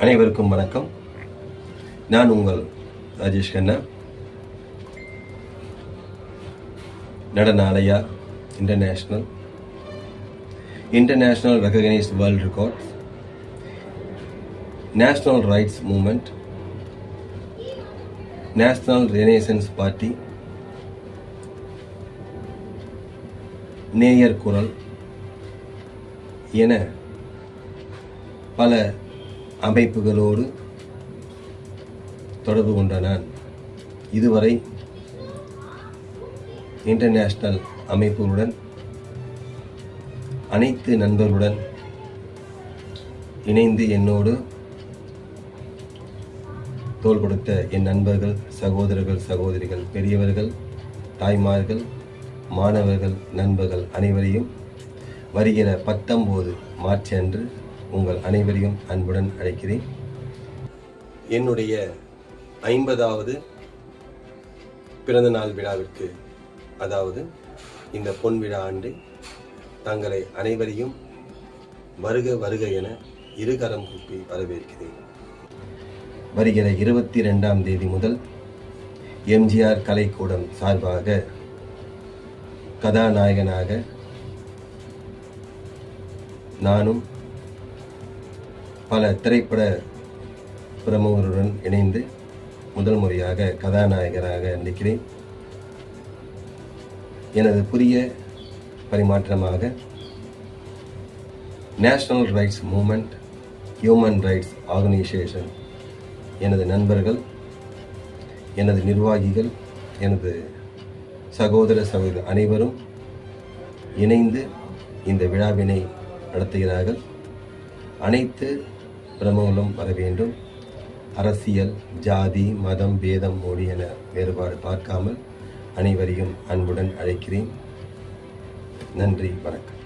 அனைவருக்கும் வணக்கம். நான் உங்கள் Rajesh Kanna. Natanalaya international recognised world record, national rights movement, national renaissance party, நேயர் குரல் என பல அமைப்புகளோடு தொடர்பு கொண்ட நான் இதுவரை இன்டர்நேஷனல் அமைப்புகளுடன், அனைத்து நண்பர்களுடன் இணைந்து என்னோடு தோள் கொடுத்த என் நண்பர்கள், சகோதரர்கள், சகோதரிகள், பெரியவர்கள், தாய்மார்கள், மாணவர்கள், நண்பர்கள் அனைவரையும் வருகிற 19 மார்ச் அன்று உங்கள் அனைவரையும் அன்புடன் அழைக்கிறேன். என்னுடைய 50வது பிறந்த நாள் விழாவிற்கு, அதாவது இந்த பொன் விழா ஆண்டு, தங்களை அனைவரையும் வருக வருக என இருகரம் கூப்பி வரவேற்கிறேன். வருகிற 22ஆம் தேதி முதல் எம்ஜிஆர் கலைக்கூடம் சார்பாக கதாநாயகனாக நானும் பல திரைப்பட பிரமுகருடன் இணைந்து முதல் முறையாக கதாநாயகராக நடிக்கிறேன். எனது புதிய பரிமாற்றமாக national rights movement, human rights organisation, எனது நண்பர்கள், எனது நிர்வாகிகள், எனது சகோதர சகோதரி அனைவரும் இணைந்து இந்த விழாவினை நடத்துகிறார்கள். அனைத்து பிரமுகர்களும் வர வேண்டும். அரசியல், ஜாதி, மதம், பேதம், மொழி என வேறுபாடு பார்க்காமல் அனைவரையும் அன்புடன் அழைக்கிறேன். நன்றி, வணக்கம்.